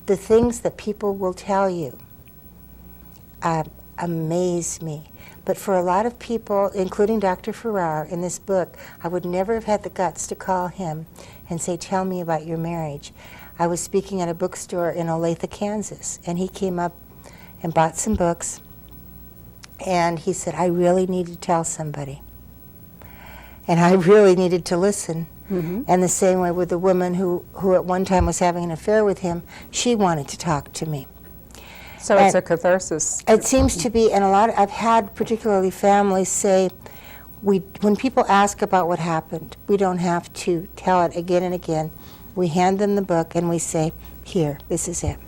the things that people will tell you amaze me. But for a lot of people, including Dr. Farrar in this book, I would never have had the guts to call him and say, tell me about your marriage. I was speaking at a bookstore in Olathe, Kansas, and he came up and bought some books, and he said, I really need to tell somebody. And I really needed to listen. Mm-hmm. And the same way with the woman who at one time was having an affair with him, she wanted to talk to me. So it's a catharsis. It seems to be, and I've had particularly families say, when people ask about what happened, we don't have to tell it again and again. We hand them the book and we say, here, this is it.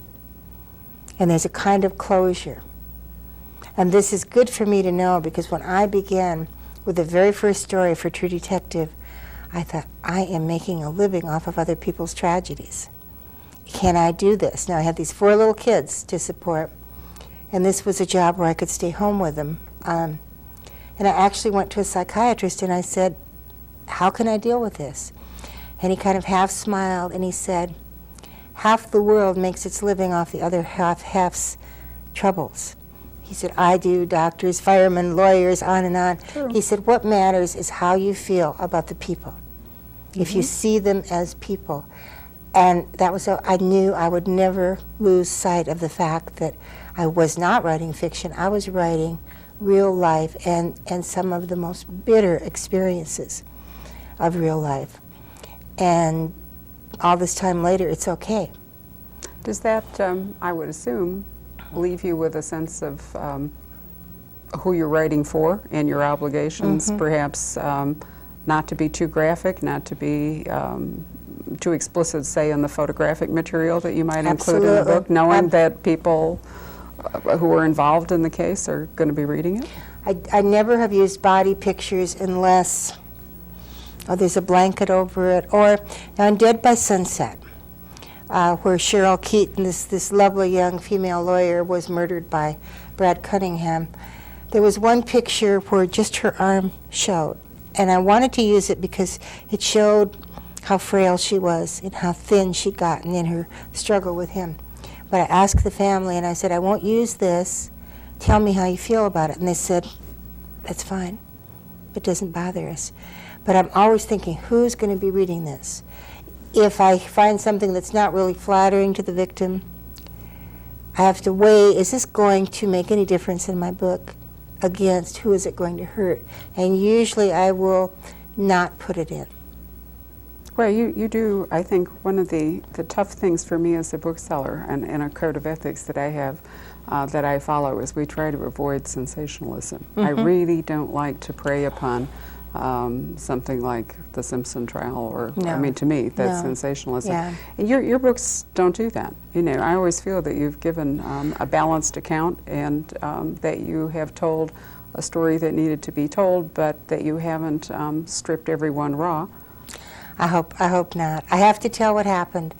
And there's a kind of closure. And this is good for me to know, because when I began with the very first story for True Detective, I thought, I am making a living off of other people's tragedies. Can I do this? Now, I had these 4 little kids to support, and this was a job where I could stay home with them. And I actually went to a psychiatrist, and I said, how can I deal with this? And he kind of half smiled, and he said, half the world makes its living off the other half's troubles. He said, I do, doctors, firemen, lawyers, on and on. Sure. He said, what matters is how you feel about the people. Mm-hmm. If you see them as people. And that was, I knew I would never lose sight of the fact that I was not writing fiction. I was writing real life and some of the most bitter experiences of real life. And all this time later, it's okay. Does that, I would assume, leave you with a sense of who you're writing for and your obligations, Mm-hmm. perhaps not to be too graphic, not to be too explicit, say, in the photographic material that you might include in the book, knowing that people who are involved in the case are going to be reading it? I never have used body pictures unless there's a blanket over it, or on Dead by Sunset, where Cheryl Keaton, this lovely young female lawyer, was murdered by Brad Cunningham. There was one picture where just her arm showed, and I wanted to use it because it showed how frail she was and how thin she'd gotten in her struggle with him. But I asked the family, and I said, I won't use this. Tell me how you feel about it. And they said, that's fine. It doesn't bother us. But I'm always thinking, who's going to be reading this? If I find something that's not really flattering to the victim, I have to weigh, is this going to make any difference in my book against who is it going to hurt? And usually I will not put it in. Well, you do, I think, one of the tough things for me as a bookseller and a code of ethics that I have, that I follow, is we try to avoid sensationalism. Mm-hmm. I really don't like to prey upon something like the Simpson trial, or, No. I mean, to me, that's No. sensationalism. Yeah. And your books don't do that. You know, I always feel that you've given a balanced account, and that you have told a story that needed to be told, but that you haven't stripped everyone raw. I hope not. I have to tell what happened,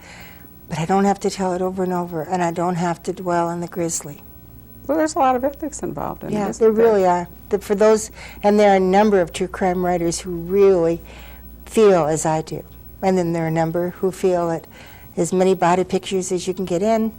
but I don't have to tell it over and over, and I don't have to dwell on the grisly. Well, there's a lot of ethics involved in it. Yeah, isn't there really are. For those, and there are a number of true crime writers who really feel as I do. And then there are a number who feel that as many body pictures as you can get in,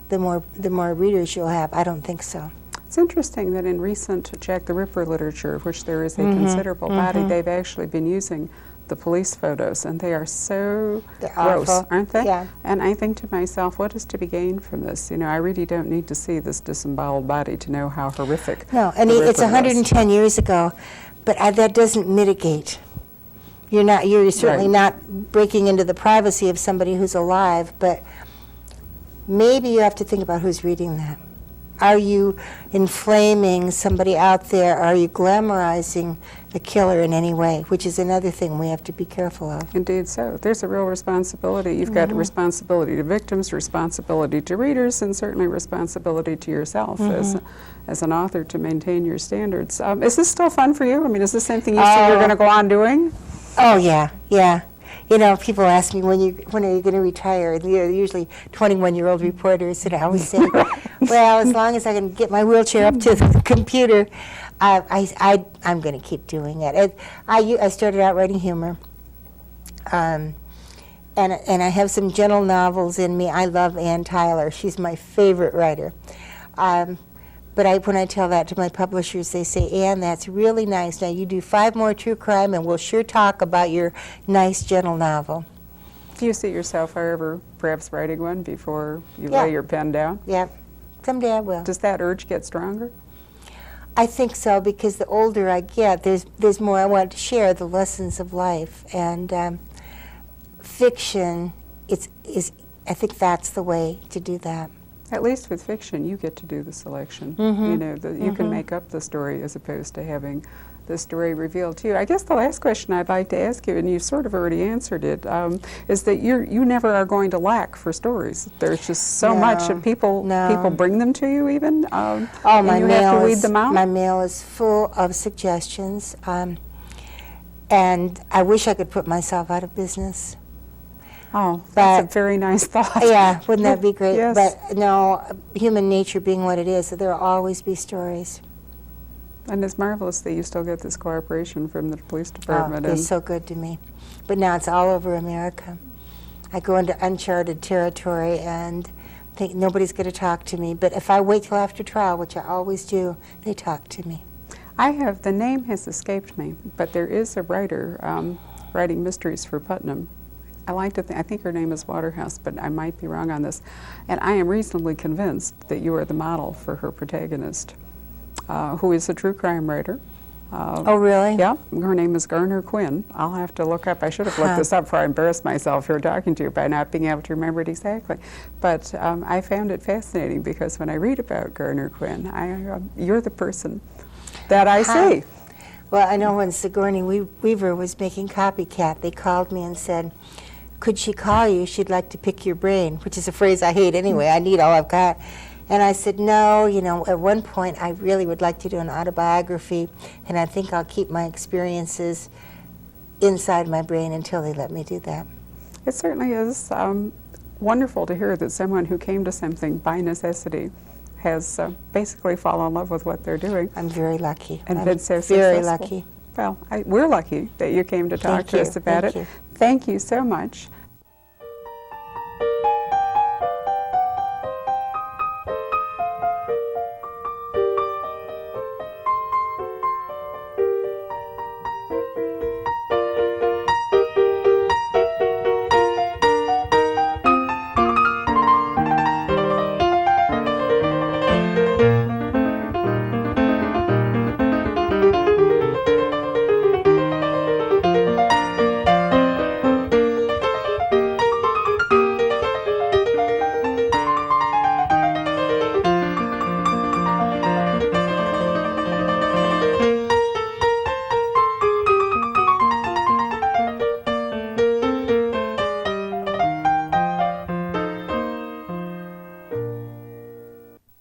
the more readers you'll have. I don't think so. It's interesting that in recent Jack the Ripper literature, of which there is a considerable body, they've actually been using the police photos, and they are so They're gross, awful. aren't they? Yeah. And I think to myself, what is to be gained from this? You know, I really don't need to see this disemboweled body to know how horrific. No, and the it's Ripper was. 110 years ago, but that doesn't mitigate. You're certainly Right. not breaking into the privacy of somebody who's alive, but maybe you have to think about who's reading that. Are you inflaming somebody out there? Are you glamorizing the killer in any way? Which is another thing we have to be careful of. Indeed so. There's a real responsibility. You've got responsibility to victims, responsibility to readers, and certainly responsibility to yourself as an author to maintain your standards. Is this still fun for you? I mean, is this something you see you're going to go on doing? Oh, yeah, yeah. You know, people ask me, when are you going to retire? And they're usually 21-year-old reporters, and I always say, well, as long as I can get my wheelchair up to the computer, I'm going to keep doing it. I started out writing humor, and I have some gentle novels in me. I love Ann Tyler. She's my favorite writer. But when I tell that to my publishers, they say, Ann, that's really nice. Now you do 5 more true crime, and we'll sure talk about your nice, gentle novel. Do you see yourself, however, perhaps writing one before you Yeah. lay your pen down? Yeah, someday I will. Does that urge get stronger? I think so, because the older I get, there's more I want to share, the lessons of life. And fiction, I think that's the way to do that. At least with fiction, you get to do the selection. Mm-hmm. You know, you can make up the story as opposed to having the story revealed to you. I guess the last question I'd like to ask you, and you sort of already answered it, is that you never are going to lack for stories. There's just so much, and people bring them to you even, and my you mail have to weed them out. My mail is full of suggestions, and I wish I could put myself out of business. Oh, that's a very nice thought. Yeah, wouldn't that be great? Yes. But no, human nature being what it is, there will always be stories. And it's marvelous that you still get this cooperation from the police Oh, department. they're so good to me. But now it's all over America. I go into uncharted territory and think nobody's going to talk to me. But if I wait till after trial, which I always do, they talk to me. the name has escaped me, but there is a writer writing mysteries for Putnam. I think her name is Waterhouse, but I might be wrong on this. And I am reasonably convinced that you are the model for her protagonist, who is a true crime writer. Oh, really? Yeah, her name is Garner Quinn. I'll have to look up. I should have looked this up before I embarrassed myself here talking to you by not being able to remember it exactly. But I found it fascinating because when I read about Garner Quinn, you're the person that I see. Well, I know when Sigourney Weaver was making Copycat, they called me and said, could she call you? She'd like to pick your brain, which is a phrase I hate anyway. I need all I've got. And I said, no, at one point I really would like to do an autobiography, and I think I'll keep my experiences inside my brain until they let me do that. It certainly is wonderful to hear that someone who came to something by necessity has basically fallen in love with what they're doing. I'm very lucky. And been so very successful. lucky. Well, we're lucky that you came to talk to us about it. Thank you. Thank you so much.